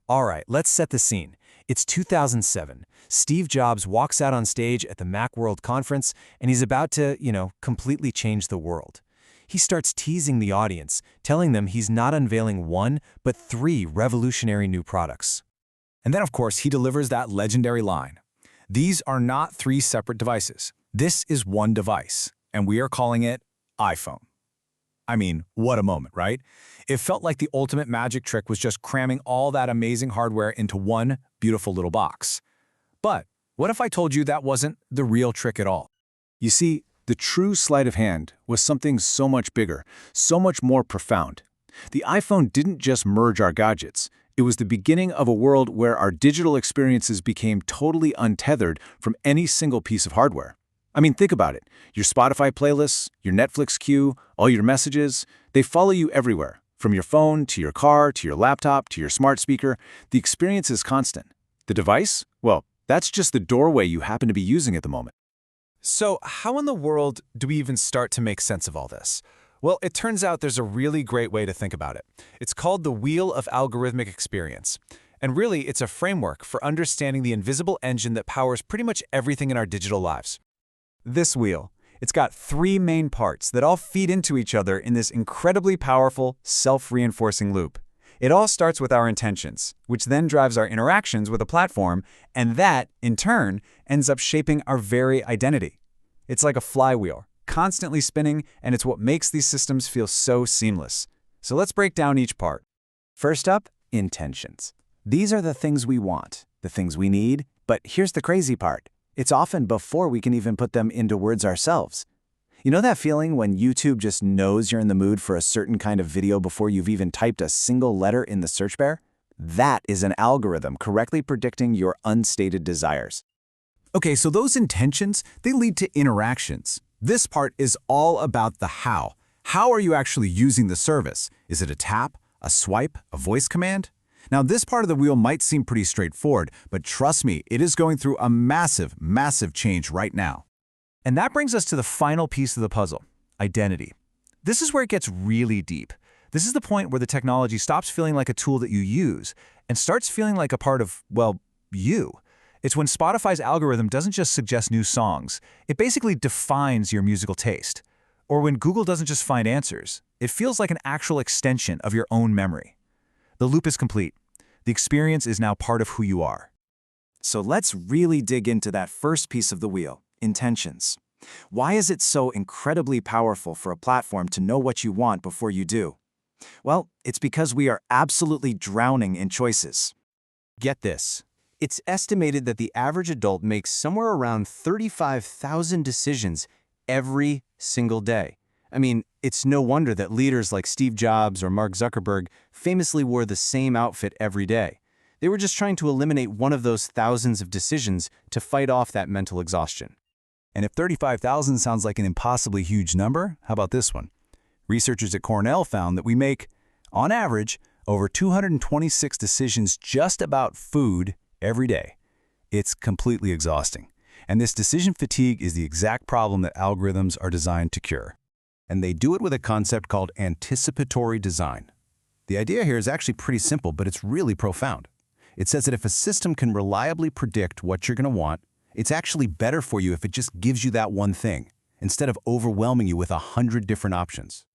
All right, let's set the scene. It's 2007. Steve Jobs walks out on stage at the Macworld conference, and he's about to, completely change the world. He starts teasing the audience, telling them he's not unveiling one, but three revolutionary new products. And then, of course, he delivers that legendary line. These are not three separate devices. This is one device, and we are calling it iPhone. I mean, what a moment, right? It felt like the ultimate magic trick was just cramming all that amazing hardware into one beautiful little box. But what if I told you that wasn't the real trick at all? You see, the true sleight of hand was something so much bigger, so much more profound. The iPhone didn't just merge our gadgets. It was the beginning of a world where our digital experiences became totally untethered from any single piece of hardware. I mean, think about it. Your Spotify playlists, your Netflix queue, all your messages, they follow you everywhere. From your phone, to your car, to your laptop, to your smart speaker, the experience is constant. The device? Well, that's just the doorway you happen to be using at the moment. So how in the world do we even start to make sense of all this? Well, it turns out there's a really great way to think about it. It's called the Wheel of Algorithmic Experience. And really, it's a framework for understanding the invisible engine that powers pretty much everything in our digital lives. This wheel, it's got three main parts that all feed into each other in this incredibly powerful, self-reinforcing loop. It all starts with our intentions, which then drives our interactions with a platform, and that, in turn, ends up shaping our very identity. It's like a flywheel, constantly spinning, and it's what makes these systems feel so seamless. So let's break down each part. First up, intentions. These are the things we want, the things we need, but here's the crazy part. It's often before we can even put them into words ourselves. You know that feeling when YouTube just knows you're in the mood for a certain kind of video before you've even typed a single letter in the search bar? That is an algorithm correctly predicting your unstated desires. Okay, so those intentions, they lead to interactions. This part is all about the how. How are you actually using the service? Is it a tap, a swipe, a voice command? Now, this part of the wheel might seem pretty straightforward, but trust me, it is going through a massive, massive change right now. And that brings us to the final piece of the puzzle, identity. This is where it gets really deep. This is the point where the technology stops feeling like a tool that you use and starts feeling like a part of, well, you. It's when Spotify's algorithm doesn't just suggest new songs, it basically defines your musical taste. Or when Google doesn't just find answers, it feels like an actual extension of your own memory. The loop is complete. The experience is now part of who you are. So let's really dig into that first piece of the wheel, intentions. Why is it so incredibly powerful for a platform to know what you want before you do? Well, it's because we are absolutely drowning in choices. Get this. It's estimated that the average adult makes somewhere around 35,000 decisions every single day. I mean, it's no wonder that leaders like Steve Jobs or Mark Zuckerberg famously wore the same outfit every day. They were just trying to eliminate one of those thousands of decisions to fight off that mental exhaustion. And if 35,000 sounds like an impossibly huge number, how about this one? Researchers at Cornell found that we make, on average, over 226 decisions just about food every day. It's completely exhausting. And this decision fatigue is the exact problem that algorithms are designed to cure. And they do it with a concept called anticipatory design. The idea here is actually pretty simple, but it's really profound. It says that if a system can reliably predict what you're going to want, it's actually better for you if it just gives you that one thing, instead of overwhelming you with 100 different options.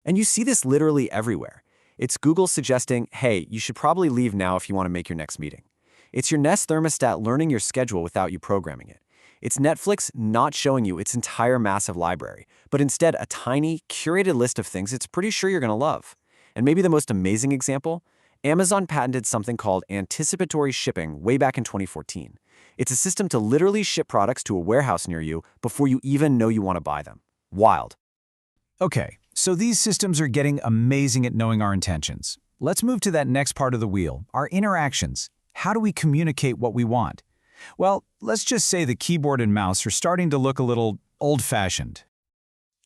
And you see this literally everywhere. It's Google suggesting, hey, you should probably leave now if you want to make your next meeting. It's your Nest thermostat learning your schedule without you programming it. It's Netflix not showing you its entire massive library, but instead a tiny, curated list of things it's pretty sure you're going to love. And maybe the most amazing example? Amazon patented something called anticipatory shipping way back in 2014. It's a system to literally ship products to a warehouse near you before you even know you want to buy them. Wild. Okay, so these systems are getting amazing at knowing our intentions. Let's move to that next part of the wheel, our interactions. How do we communicate what we want? Well, let's just say the keyboard and mouse are starting to look a little old-fashioned.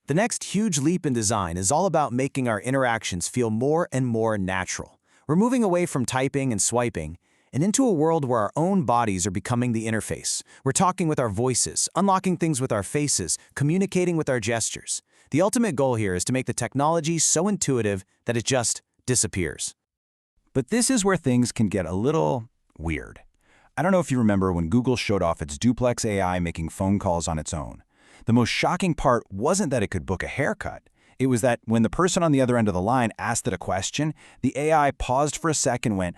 The next huge leap in design is all about making our interactions feel more and more natural. We're moving away from typing and swiping and into a world where our own bodies are becoming the interface. We're talking with our voices, unlocking things with our faces, communicating with our gestures. The ultimate goal here is to make the technology so intuitive that it just disappears. But this is where things can get a little weird. I don't know if you remember when Google showed off its duplex AI making phone calls on its own. The most shocking part wasn't that it could book a haircut. It was that when the person on the other end of the line asked it a question, the AI paused for a second and went,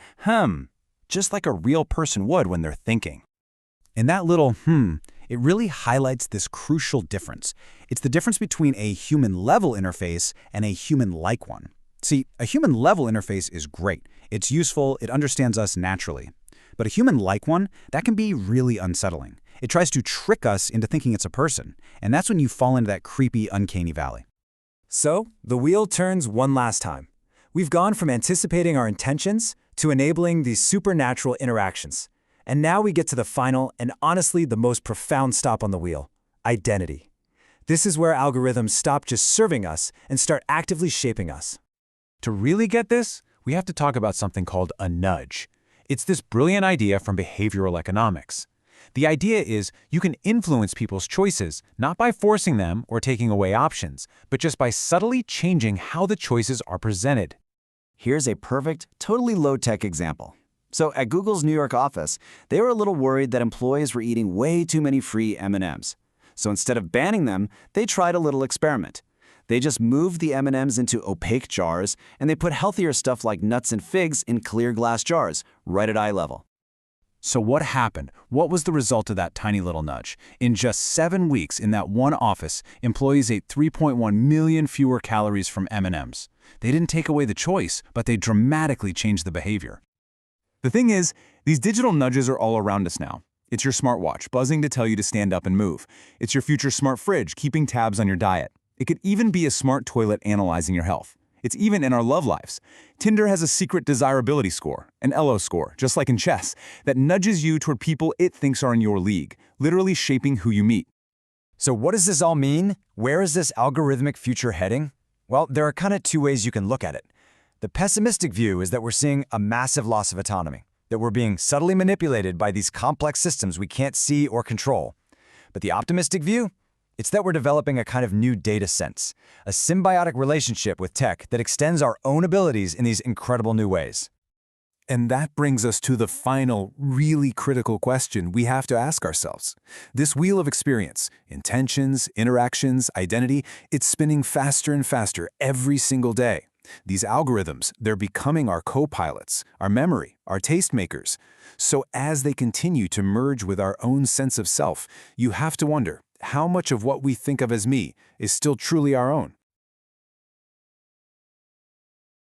just like a real person would when they're thinking. And that little it really highlights this crucial difference. It's the difference between a human-level interface and a human-like one. See, a human-level interface is great. It's useful, it understands us naturally. But a human-like one, that can be really unsettling. It tries to trick us into thinking it's a person, and that's when you fall into that creepy, uncanny valley. So, the wheel turns one last time. We've gone from anticipating our intentions to enabling these supernatural interactions. And now we get to the final and honestly the most profound stop on the wheel: identity. This is where algorithms stop just serving us and start actively shaping us. To really get this, we have to talk about something called a nudge. It's this brilliant idea from behavioral economics. The idea is you can influence people's choices, not by forcing them or taking away options, but just by subtly changing how the choices are presented. Here's a perfect, totally low-tech example. So at Google's New York office, they were a little worried that employees were eating way too many free M&Ms. So instead of banning them, they tried a little experiment. They just moved the M&Ms into opaque jars, and they put healthier stuff like nuts and figs in clear glass jars, right at eye level. So what happened? What was the result of that tiny little nudge? In just 7 weeks in that one office, employees ate 3.1 million fewer calories from M&Ms. They didn't take away the choice, but they dramatically changed the behavior. The thing is, these digital nudges are all around us now. It's your smartwatch buzzing to tell you to stand up and move. It's your future smart fridge keeping tabs on your diet. It could even be a smart toilet analyzing your health. It's even in our love lives. Tinder has a secret desirability score, an ELO score, just like in chess, that nudges you toward people it thinks are in your league, literally shaping who you meet. So what does this all mean? Where is this algorithmic future heading? Well, there are kind of two ways you can look at it. The pessimistic view is that we're seeing a massive loss of autonomy, that we're being subtly manipulated by these complex systems we can't see or control. But the optimistic view? It's that we're developing a kind of new data sense, a symbiotic relationship with tech that extends our own abilities in these incredible new ways. And that brings us to the final, really critical question we have to ask ourselves. This wheel of experience, intentions, interactions, identity, it's spinning faster and faster every single day. These algorithms, they're becoming our co-pilots, our memory, our tastemakers. So as they continue to merge with our own sense of self, you have to wonder, how much of what we think of as me is still truly our own?